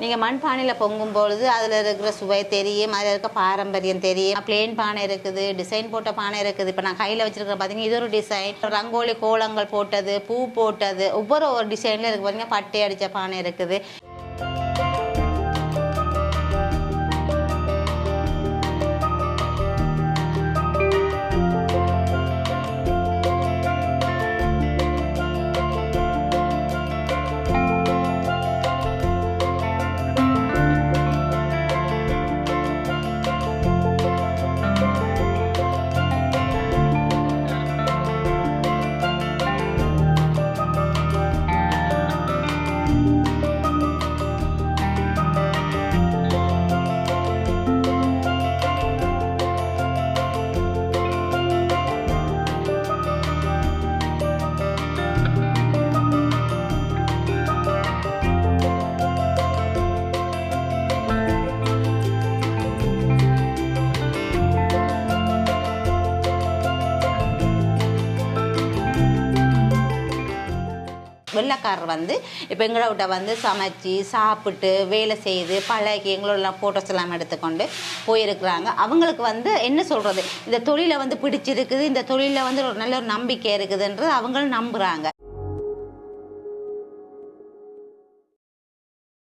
நீங்கள் மண்பானையில் பொங்கும் பொழுது அதில் இருக்கிற சுவை தெரியும், அதில் இருக்க பாரம்பரியம் தெரியும். பிளேன் பானை இருக்குது, டிசைன் போட்ட பானை இருக்குது. இப்போ நான் கையில் வச்சுருக்கேன் பார்த்தீங்கன்னா இது ஒரு டிசைன், ரங்கோலி கோலங்கள் போட்டது, பூ போட்டது, ஒவ்வொரு டிசைனில் இருக்குது பார்த்தீங்கன்னா. பட்டை அடித்த பானை இருக்குது. வெள்ளைக்காரர் வந்து இப்போ எங்களோட சமைச்சு சாப்பிட்டு வேலை செய்து பழகி எங்களோட ஃபோட்டோஸ் எல்லாம் எடுத்துக்கொண்டு போயிருக்கிறாங்க. அவங்களுக்கு என்ன சொல்கிறது, இந்த தொழிலை பிடிச்சிருக்குது, இந்த தொழிலில் ஒரு நல்ல ஒரு நம்பிக்கை இருக்குதுன்றது அவங்களும் நம்புகிறாங்க.